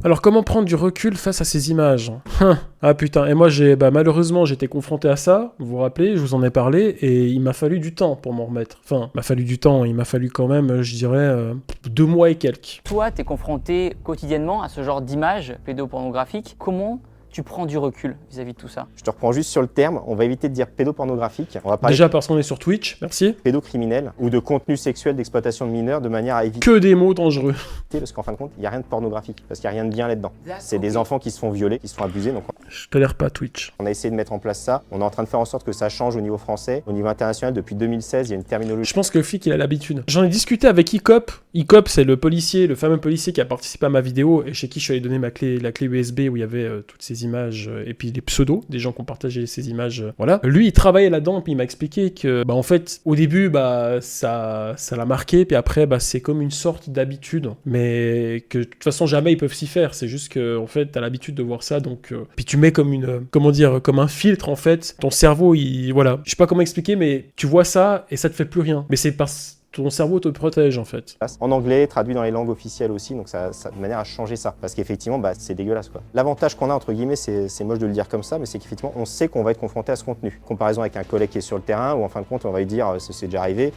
Alors, comment prendre du recul face à ces images? Ah putain, et moi, malheureusement, j'étais confronté à ça, vous vous rappelez, je vous en ai parlé, et il m'a fallu du temps pour m'en remettre. Enfin, il m'a fallu du temps, il m'a fallu quand même, je dirais, 2 mois et quelques. Toi, tu es confronté quotidiennement à ce genre d'images pédopornographiques. Comment tu prends du recul vis-à-vis de tout ça? Je te reprends juste sur le terme, on va éviter de dire pédopornographique, on va parler Déjà parce qu'on est sur Twitch, merci. de pédocriminel ou de contenu sexuel d'exploitation de mineurs de manière à éviter, Que des mots dangereux. parce qu'en fin de compte, il n'y a rien de pornographique, parce qu'il n'y a rien de bien là-dedans. C'est des enfants qui se font violer, qui se font abuser, donc Je tolère pas Twitch. on a essayé de mettre en place ça. On est en train de faire en sorte que ça change au niveau français. Au niveau international, depuis 2016, il y a une terminologie. Je pense que le flic, il a l'habitude. J'en ai discuté avec Icop. Icop, c'est le policier, le fameux policier qui a participé à ma vidéo et chez qui je suis allé donner la clé USB où il y avait toutes ces images et puis les pseudos des gens qui ont partagé ces images. Voilà. Lui, il travaillait là-dedans puis il m'a expliqué que, en fait, au début, ça l'a marqué puis après, c'est comme une sorte d'habitude. Mais que de toute façon, jamais ils peuvent s'y faire. C'est juste que, en fait, t'as l'habitude de voir ça. Donc, puis tu mets comme comme un filtre, en fait. Ton cerveau, voilà. Je sais pas comment expliquer, mais tu vois ça et ça te fait plus rien. Mais c'est parce ton cerveau te protège en fait. En anglais, traduit dans les langues officielles aussi, donc ça de manière à changer ça. Parce qu'effectivement, c'est dégueulasse quoi. L'avantage qu'on a, entre guillemets, c'est moche de le dire comme ça, mais c'est qu'effectivement, on sait qu'on va être confronté à ce contenu. Comparaison avec un collègue qui est sur le terrain, où en fin de compte, on va lui dire, c'est déjà arrivé,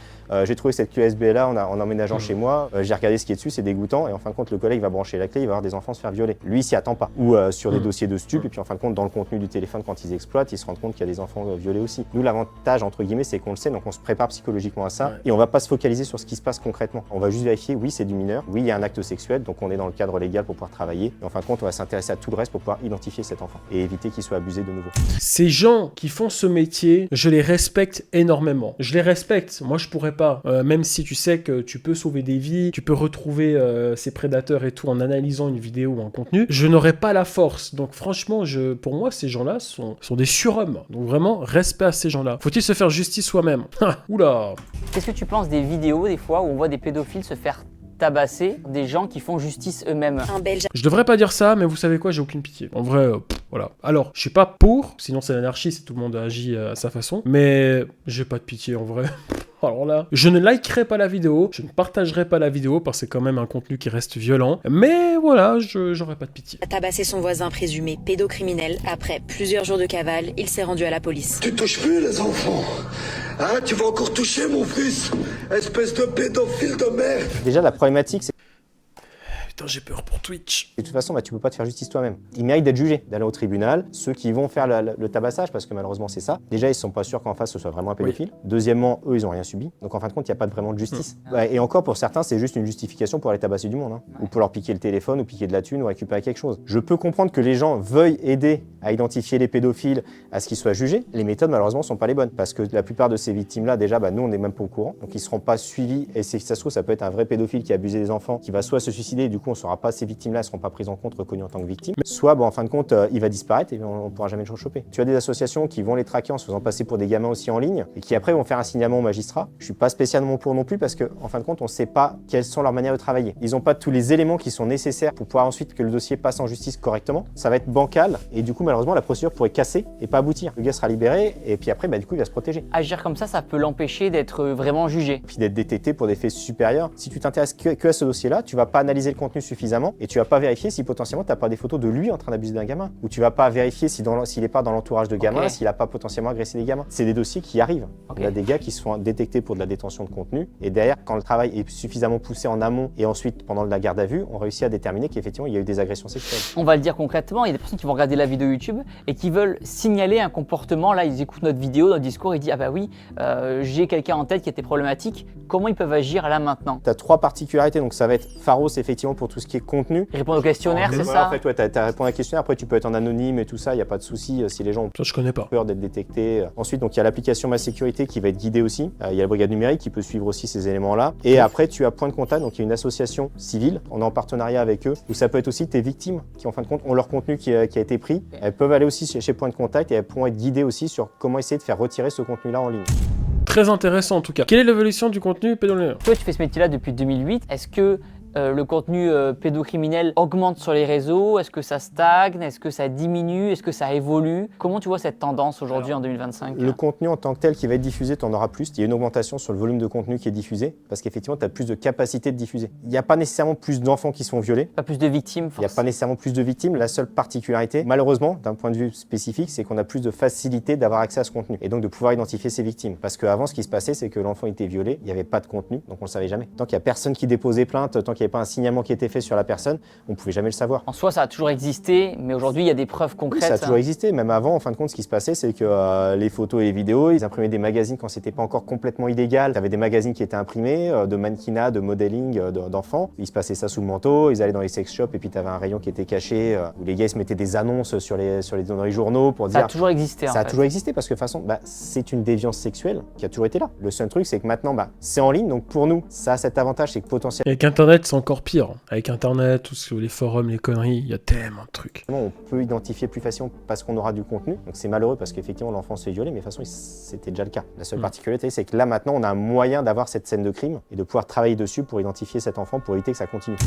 j'ai trouvé cette clé USB là en emménageant chez moi, j'ai regardé ce qui est dessus, c'est dégoûtant, et en fin de compte, le collègue va brancher la clé, il va avoir des enfants se faire violer. Lui, il s'y attend pas. Ou sur des dossiers de stup, et puis en fin de compte, dans le contenu du téléphone, quand ils exploitent, ils se rendent compte qu'il y a des enfants violés aussi. Nous, l'avantage, entre guillemets, c'est qu'on le sait, donc on se prépare psychologiquement à ça, et on va pas se focaliser sur ce qui se passe concrètement. On va juste vérifier, oui, c'est du mineur, oui, il y a un acte sexuel, donc on est dans le cadre légal pour pouvoir travailler. Et en fin de compte, on va s'intéresser à tout le reste pour pouvoir identifier cet enfant et éviter qu'il soit abusé de nouveau. Ces gens qui font ce métier, je les respecte énormément. Je les respecte. Moi, je pourrais pas. Même si tu sais que tu peux sauver des vies, tu peux retrouver ces prédateurs et tout en analysant une vidéo ou un contenu, je n'aurais pas la force. Donc franchement, pour moi, ces gens-là sont des surhommes. Donc vraiment, respect à ces gens-là. Faut-il se faire justice soi-même? Oula. Qu'est-ce que tu penses des vidéos des fois où on voit des pédophiles se faire tabasser, des gens qui font justice eux-mêmes? Un Belge Je devrais pas dire ça, mais vous savez quoi, j'ai aucune pitié. En vrai, voilà. Alors, je suis pas pour, sinon c'est l'anarchie si tout le monde agit à sa façon, mais j'ai pas de pitié en vrai. Alors là, je ne likerai pas la vidéo, je ne partagerai pas la vidéo parce que c'est quand même un contenu qui reste violent, mais voilà, j'aurais pas de pitié. a tabassé son voisin présumé pédocriminel. Après plusieurs jours de cavale, il s'est rendu à la police. Tu touches plus les enfants. Hein, tu vas encore toucher mon fils, espèce de pédophile de merde. Déjà, la problématique, c'est putain, j'ai peur pour Twitch. Et de toute façon, tu peux pas te faire justice toi-même. Ils méritent d'être jugés, d'aller au tribunal. Ceux qui vont faire le tabassage, parce que malheureusement c'est ça. Déjà, ils sont pas sûrs qu'en face ce soit vraiment un pédophile. Deuxièmement, eux, ils ont rien subi. Donc en fin de compte, il n'y a pas vraiment de justice. Ouais, et encore pour certains, c'est juste une justification pour aller tabasser du monde, ou pour leur piquer le téléphone, ou piquer de la thune, ou récupérer quelque chose. Je peux comprendre que les gens veuillent aider à identifier les pédophiles, à ce qu'ils soient jugés. Les méthodes, malheureusement, sont pas les bonnes, parce que la plupart de ces victimes-là, déjà, nous, on n'est même pas au courant. Donc ils seront pas suivis. Et si ça se trouve, ça peut être un vrai pédophile qui a abusé des enfants, qui va soit se suicider, et du coup, on saura pas ces victimes-là, elles seront pas prises en compte, reconnues en tant que victimes. Soit, en fin de compte, il va disparaître et on pourra jamais le choper. Tu as des associations qui vont les traquer en se faisant passer pour des gamins aussi en ligne et qui après vont faire un signalement au magistrat. Je suis pas spécialement pour non plus parce que, en fin de compte, on sait pas quelles sont leurs manières de travailler. Ils ont pas tous les éléments qui sont nécessaires pour pouvoir ensuite que le dossier passe en justice correctement. Ça va être bancal et du coup, malheureusement, la procédure pourrait casser et pas aboutir. Le gars sera libéré et puis après, du coup, il va se protéger. Agir comme ça peut l'empêcher d'être vraiment jugé. Puis d'être détecté pour des faits supérieurs. Si tu t'intéresses que à ce dossier-là, tu vas pas analyser le contenu suffisamment et tu vas pas vérifier si potentiellement t'as pas des photos de lui en train d'abuser d'un gamin. Ou tu vas pas vérifier s'il est pas dans l'entourage de gamins, s'il a pas potentiellement agressé des gamins. C'est des dossiers qui arrivent. Il y a des gars qui se font détecter pour de la détention de contenu et derrière, quand le travail est suffisamment poussé en amont et ensuite pendant la garde à vue, on réussit à déterminer qu'effectivement il y a eu des agressions sexuelles. On va le dire concrètement, il y a des personnes qui vont regarder la vidéo YouTube et qui veulent signaler un comportement. Là, ils écoutent notre vidéo, notre discours, ils disent ah bah oui, j'ai quelqu'un en tête qui était problématique. Comment ils peuvent agir là maintenant? Tu as 3 particularités, donc ça va être Pharos effectivement pour tout ce qui est contenu. Répondre au questionnaire, c'est ça? En fait, ouais, tu as répondu à un questionnaire, après tu peux être en anonyme et tout ça, il n'y a pas de souci si les gens ont Ça, je connais pas. peur d'être détectés. Ensuite, donc il y a l'application Ma Sécurité qui va être guidée aussi. Il y a la brigade numérique qui peut suivre aussi ces éléments-là. Et après, tu as Point de Contact, donc il y a une association civile, on est en partenariat avec eux, où ça peut être aussi tes victimes qui en fin de compte ont leur contenu qui a été pris. Elles peuvent aller aussi chez Point de Contact et elles pourront être guidées aussi sur comment essayer de faire retirer ce contenu-là en ligne. Très intéressant en tout cas. Quelle est l'évolution du contenu pédocriminel? Toi, tu fais ce métier-là depuis 2008. Est-ce que le contenu pédocriminel augmente sur les réseaux? Est-ce que ça stagne? Est-ce que ça diminue? Est-ce que ça évolue? Comment tu vois cette tendance aujourd'hui en 2025? Le contenu en tant que tel qui va être diffusé, tu en auras plus. Il y a une augmentation sur le volume de contenu qui est diffusé parce qu'effectivement, tu as plus de capacité de diffuser. Il n'y a pas nécessairement plus d'enfants qui sont violés. Pas plus de victimes? Il n'y a pas nécessairement plus de victimes. La seule particularité, malheureusement, d'un point de vue spécifique, c'est qu'on a plus de facilité d'avoir accès à ce contenu et donc de pouvoir identifier ses victimes. Parce qu'avant, ce qui se passait, c'est que l'enfant était violé, il n'y avait pas de contenu, donc on ne le savait jamais. Tant qu'il n'y a personne qui déposait plainte, tant qu'il n'y avait pas un signalement qui était fait sur la personne, on ne pouvait jamais le savoir. En soi, ça a toujours existé, mais aujourd'hui, il y a des preuves concrètes. Oui, ça a toujours existé. Même avant, en fin de compte, ce qui se passait, c'est que les photos et les vidéos, ils imprimaient des magazines quand c'était pas encore complètement illégal. Tu avais des magazines qui étaient imprimés, de mannequinat, de modeling d'enfants. Il se passait ça sous le manteau, ils allaient dans les sex shops et puis tu avais un rayon qui était caché où les gars ils se mettaient des annonces dans les journaux pour dire. Ça a toujours existé. Ça a toujours existé parce que de toute façon, c'est une déviance sexuelle qui a toujours été là. Le seul truc, c'est que maintenant, c'est en ligne. Donc pour nous, ça a cet avantage, c'est que potentiellement. Avec Internet, c'est encore pire. Avec Internet, tous les forums, les conneries, il y a tellement de trucs. On peut identifier plus facilement parce qu'on aura du contenu. Donc c'est malheureux parce qu'effectivement l'enfant se fait violer, mais de toute façon c'était déjà le cas. La seule particularité, c'est que là maintenant on a un moyen d'avoir cette scène de crime et de pouvoir travailler dessus pour identifier cet enfant pour éviter que ça continue.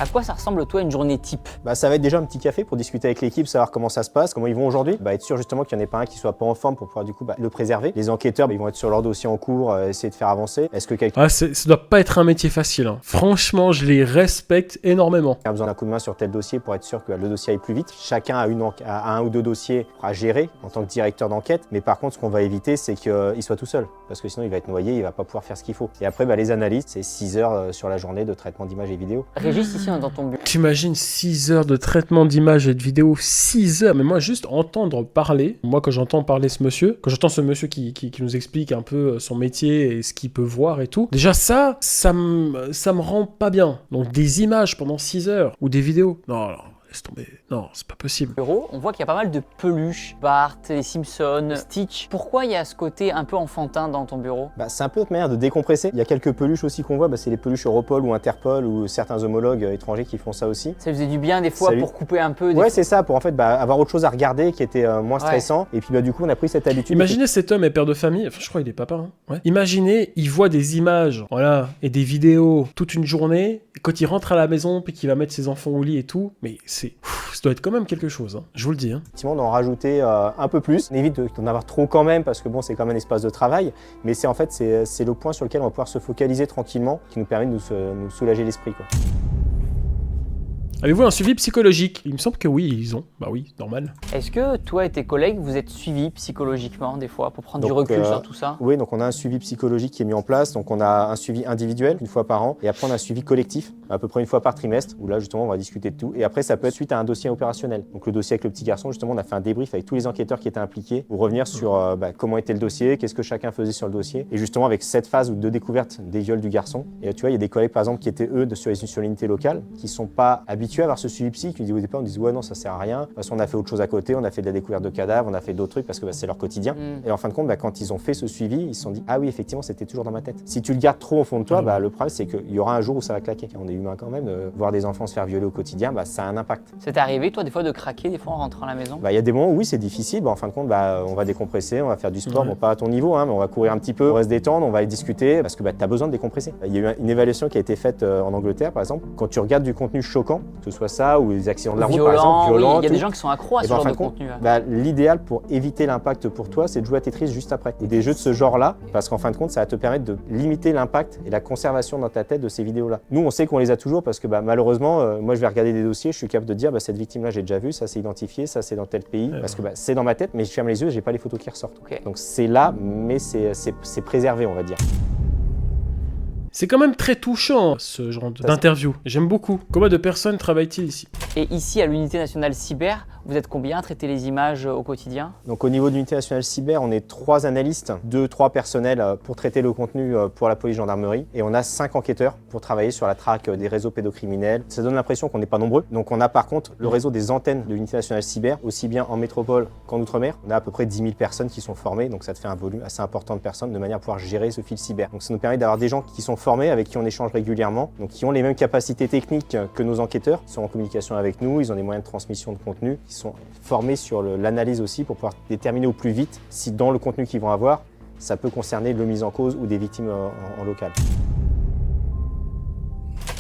À quoi ça ressemble, toi, une journée type? Ça va être déjà un petit café pour discuter avec l'équipe, savoir comment ça se passe, comment ils vont aujourd'hui. Être sûr justement qu'il n'y en ait pas un qui soit pas en forme pour pouvoir du coup le préserver. Les enquêteurs, ils vont être sur leur dossier en cours, essayer de faire avancer. Est-ce que quelqu'un ça doit pas être un métier facile. Franchement, je les respecte énormément. a besoin d'un coup de main sur tel dossier pour être sûr que le dossier aille plus vite? Chacun a un ou deux dossiers à gérer en tant que directeur d'enquête. Mais par contre, ce qu'on va éviter, c'est qu'il soit tout seul. Parce que sinon, il va être noyé, il va pas pouvoir faire ce qu'il faut. Et après, les analystes, c'est 6 heures sur la journée de traitement d'images et vidéos. Régis, ici, on est dans ton bureau. T'imagines 6 heures de traitement d'images et de vidéos, 6 heures. Mais moi, juste entendre parler, moi quand j'entends parler ce monsieur, quand j'entends ce monsieur qui nous explique un peu son métier et ce qu'il peut voir et tout, déjà ça me rend pas bien. Donc des images pendant 6 heures ou des vidéos, non, laisse tomber. Non, c'est pas possible. On voit qu'il y a pas mal de peluches, Bart, les Simpsons, Stitch. Pourquoi il y a ce côté un peu enfantin dans ton bureau? C'est un peu notre manière de décompresser. Il y a quelques peluches aussi qu'on voit, c'est les peluches Europol ou Interpol ou certains homologues étrangers qui font ça aussi. Ça faisait du bien des fois pour couper un peu. Ouais, c'est ça, pour en fait avoir autre chose à regarder qui était moins stressant. Et puis du coup, on a pris cette habitude. Imaginez cet homme est père de famille, enfin je crois qu'il est papa. Ouais. Imaginez, il voit des images, voilà, et des vidéos toute une journée. Et quand il rentre à la maison, puis qu'il va mettre ses enfants au lit et tout, mais ça doit être quand même quelque chose, je vous le dis. Effectivement, d'en rajouter un peu plus. On évite d'en avoir trop quand même, parce que c'est quand même un espace de travail. Mais c'est le point sur lequel on va pouvoir se focaliser tranquillement, qui nous permet de nous soulager l'esprit, quoi. Avez-vous un suivi psychologique? Il me semble que oui, ils ont. Bah oui, normal. Est-ce que toi et tes collègues, vous êtes suivis psychologiquement des fois pour prendre du Donc, recul sur tout ça? Oui, donc on a un suivi psychologique qui est mis en place. Donc on a un suivi individuel une fois par an et après on a un suivi collectif à peu près une fois par trimestre où là justement on va discuter de tout. Et après ça peut être suite à un dossier opérationnel. Donc le dossier avec le petit garçon, justement on a fait un débrief avec tous les enquêteurs qui étaient impliqués pour revenir sur comment était le dossier, qu'est-ce que chacun faisait sur le dossier. Et justement avec cette phase de découverte des viols du garçon. Et tu vois, il y a des collègues par exemple qui étaient eux sur l'unité locale, qui sont pas habitués à avoir ce suivi psy, qui nous disent au départ, on disait ouais non ça sert à rien. De toute façon on a fait autre chose à côté, on a fait de la découverte de cadavres, on a fait d'autres trucs parce que c'est leur quotidien. Et en fin de compte, quand ils ont fait ce suivi, ils se sont dit ah oui effectivement c'était toujours dans ma tête. Si tu le gardes trop au fond de toi, le problème c'est qu'il y aura un jour où ça va claquer. On est humain quand même, voir des enfants se faire violer au quotidien, ça a un impact. C'est arrivé toi des fois de craquer des fois en rentrant à la maison? Il y a des moments où oui c'est difficile, en fin de compte on va décompresser, on va faire du sport, bon pas à ton niveau, mais on va courir un petit peu, on va se détendre, on va discuter parce que tu as besoin de décompresser. Il y a eu une évaluation qui a été faite en Angleterre par exemple, quand tu regardes du contenu choquant, que ce soit ça ou les accidents de la route par exemple, violents, il y a des gens qui sont accros à ce genre de contenu. L'idéal pour éviter l'impact pour toi, c'est de jouer à Tetris juste après. Et des jeux de ce genre-là, parce qu'en fin de compte, ça va te permettre de limiter l'impact et la conservation dans ta tête de ces vidéos-là. Nous, on sait qu'on les a toujours parce que malheureusement, moi je vais regarder des dossiers, je suis capable de dire cette victime-là j'ai déjà vu, ça c'est identifié, ça c'est dans tel pays, parce que c'est dans ma tête, mais je ferme les yeux, j'ai pas les photos qui ressortent. Donc c'est là, mais c'est préservé, on va dire. C'est quand même très touchant, ce genre d'interview. J'aime beaucoup. Combien de personnes travaillent-ils ici? Et ici, à l'unité nationale cyber, vous êtes combien à traiter les images au quotidien? Donc au niveau de l'unité nationale cyber, on est 3 analystes, 2-3 personnels pour traiter le contenu pour la police gendarmerie. Et on a 5 enquêteurs pour travailler sur la traque des réseaux pédocriminels. Ça donne l'impression qu'on n'est pas nombreux. Donc on a par contre le réseau des antennes de l'unité nationale cyber, aussi bien en métropole qu'en outre-mer. On a à peu près 10 000 personnes qui sont formées, donc ça te fait un volume assez important de personnes de manière à pouvoir gérer ce fil cyber. Donc ça nous permet d'avoir des gens qui sont formés, avec qui on échange régulièrement, donc qui ont les mêmes capacités techniques que nos enquêteurs, qui sont en communication avec nous, ils ont des moyens de transmission de contenu, qui sont formés sur l'analyse aussi pour pouvoir déterminer au plus vite si dans le contenu qu'ils vont avoir, ça peut concerner le mise en cause ou des victimes en local.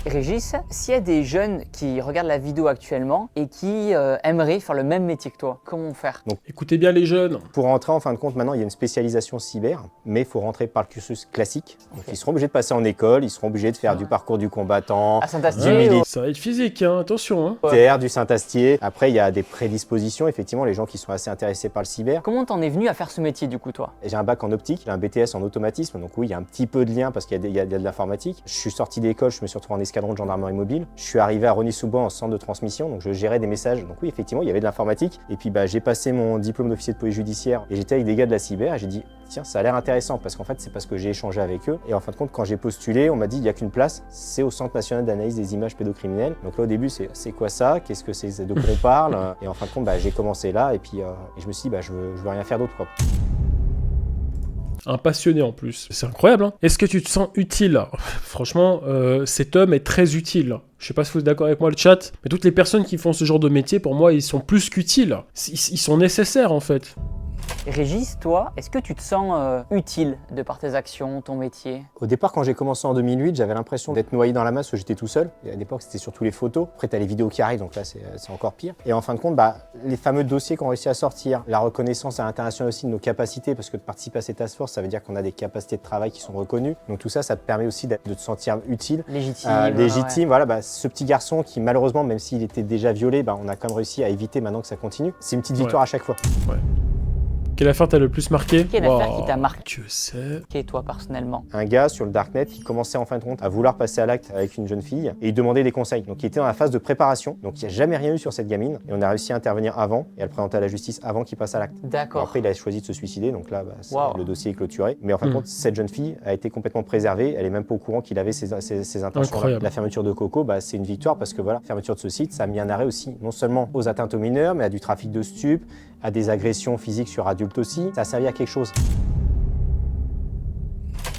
Régis, s'il y a des jeunes qui regardent la vidéo actuellement et qui aimeraient faire le même métier que toi, comment faire? Donc, écoutez bien les jeunes. Pour rentrer, en fin de compte, maintenant, il y a une spécialisation cyber, mais il faut rentrer par le cursus classique. Donc, ils seront obligés de passer en école, ils seront obligés de faire du parcours du combattant, à Saint-Astier, Ça va être physique, hein, attention. du Saint-Astier. Après, il y a des prédispositions, effectivement, les gens qui sont assez intéressés par le cyber. Comment t'en es venu à faire ce métier du coup, toi? J'ai un bac en optique, j'ai un BTS en automatisme, donc oui, il y a un petit peu de lien parce qu'il y a de l'informatique. Je suis sorti d'école, je me suis retrouvé en escadron de gendarmerie mobile. Je suis arrivé à Rosny-sous-Bois en centre de transmission, donc je gérais des messages. Donc oui, effectivement, il y avait de l'informatique. Et puis j'ai passé mon diplôme d'officier de police judiciaire et j'étais avec des gars de la cyber et j'ai dit tiens, ça a l'air intéressant parce qu'en fait, c'est parce que j'ai échangé avec eux. Et en fin de compte, quand j'ai postulé, on m'a dit il n'y a qu'une place, c'est au Centre national d'analyse des images pédocriminelles. Donc là, au début, c'est quoi ça? Qu'est-ce que c'est? De quoi on parle? Et en fin de compte, j'ai commencé là et puis je me suis dit je veux rien faire d'autre, quoi. Un passionné en plus. C'est incroyable, hein. Est-ce que tu te sens utile? Franchement, cet homme est très utile. Je sais pas si vous êtes d'accord avec moi le chat, mais toutes les personnes qui font ce genre de métier, pour moi, ils sont plus qu'utiles. Ils sont nécessaires en fait. Régis, toi, est-ce que tu te sens utile de par tes actions, ton métier? Au départ, quand j'ai commencé en 2008, j'avais l'impression d'être noyé dans la masse, où j'étais tout seul. Et à l'époque, c'était surtout les photos. Après, tu as les vidéos qui arrivent, donc là, c'est encore pire. Et en fin de compte, les fameux dossiers qu'on réussit à sortir, la reconnaissance à l'international aussi de nos capacités, parce que de participer à ces task force, ça veut dire qu'on a des capacités de travail qui sont reconnues. Donc tout ça, ça te permet aussi de te sentir utile. Légitime. Légitime, ouais. Voilà. Ce petit garçon qui, malheureusement, même s'il était déjà violé, on a quand même réussi à éviter maintenant que ça continue. C'est une petite victoire à chaque fois. Ouais. Quelle affaire t'a le plus marqué? Quelle affaire qui t'a marqué? Dieu sait. Et toi, personnellement? Un gars sur le Darknet qui commençait en fin de compte à vouloir passer à l'acte avec une jeune fille et il demandait des conseils. Donc il était dans la phase de préparation, donc il n'y a jamais rien eu sur cette gamine et on a réussi à intervenir avant et à le présenter à la justice avant qu'il passe à l'acte. D'accord. Après il a choisi de se suicider, donc là le dossier est clôturé. Mais en fin de compte, cette jeune fille a été complètement préservée, elle est même pas au courant qu'il avait ses intentions. Incroyable. La fermeture de Coco, c'est une victoire parce que voilà, la fermeture de ce site, ça a mis un arrêt aussi, non seulement aux atteintes aux mineurs, mais à du trafic de stupes, à des agressions physiques sur adultes aussi. Ça a servi à quelque chose.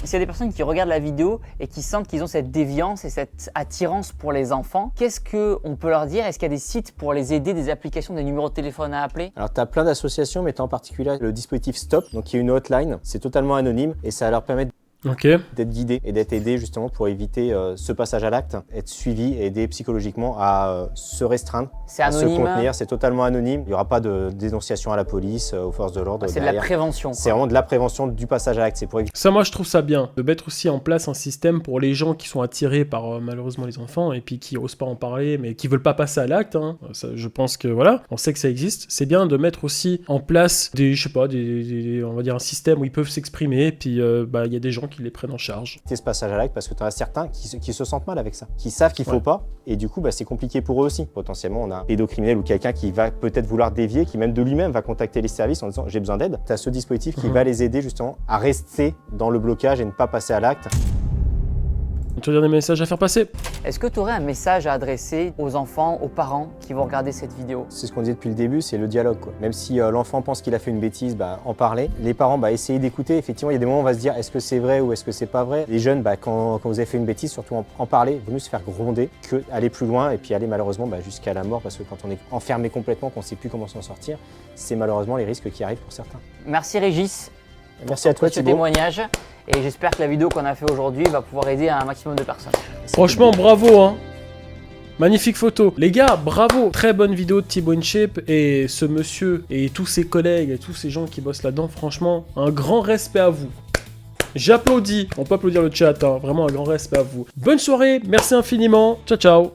S'il y a des personnes qui regardent la vidéo et qui sentent qu'ils ont cette déviance et cette attirance pour les enfants, qu'est-ce qu'on peut leur dire? Est-ce qu'il y a des sites pour les aider, des applications, des numéros de téléphone à appeler? Alors tu as plein d'associations, mais tu as en particulier le dispositif Stop, donc qui est une hotline, c'est totalement anonyme et ça va leur permettre Ok. d'être guidé et d'être aidé justement pour éviter ce passage à l'acte, être suivi et aidé psychologiquement à se restreindre, C'est à se anonyme. contenir. C'est totalement anonyme. Il n'y aura pas de dénonciation à la police, aux forces de l'ordre. C'est de la derrière. prévention. C'est vraiment de la prévention du passage à l'acte. C'est pour éviter. Ça, moi, je trouve ça bien, de mettre aussi en place un système pour les gens qui sont attirés par, malheureusement, les enfants, et puis qui osent pas en parler, mais qui veulent pas passer à l'acte, hein. Ça, je pense que, voilà, on sait que ça existe. C'est bien de mettre aussi en place des, je sais pas, on va dire un système où ils peuvent s'exprimer, et puis, il y a des gens qui les prennent en charge. Ce passage à l'acte parce que tu en as certains qui se sentent mal avec ça, qui savent qu'il faut pas et du coup c'est compliqué pour eux aussi. Potentiellement on a un pédocriminel ou quelqu'un qui va peut-être vouloir dévier, qui même de lui-même va contacter les services en disant j'ai besoin d'aide. Tu as ce dispositif qui va les aider justement à rester dans le blocage et ne pas passer à l'acte. Tu as des messages à faire passer? Est-ce que tu aurais un message à adresser aux enfants, aux parents qui vont regarder cette vidéo? C'est ce qu'on disait depuis le début, c'est le dialogue, quoi. Même si l'enfant pense qu'il a fait une bêtise, en parler. Les parents, essayer d'écouter. Effectivement, il y a des moments où on va se dire est-ce que c'est vrai ou est-ce que c'est pas vrai. Les jeunes, quand vous avez fait une bêtise, surtout en parler, il vaut mieux se faire gronder que aller plus loin et puis aller malheureusement jusqu'à la mort, parce que quand on est enfermé complètement, qu'on ne sait plus comment s'en sortir, c'est malheureusement les risques qui arrivent pour certains. Merci Régis. Merci à toi, pour ce Thibaut. témoignage. Et j'espère que la vidéo qu'on a fait aujourd'hui va pouvoir aider un maximum de personnes. Franchement, bravo, hein. Magnifique photo. Les gars, bravo. Très bonne vidéo de Thibaut InShape et ce monsieur et tous ses collègues et tous ces gens qui bossent là-dedans. Franchement, un grand respect à vous. J'applaudis. On peut applaudir le chat, hein. Vraiment un grand respect à vous. Bonne soirée. Merci infiniment. Ciao, ciao.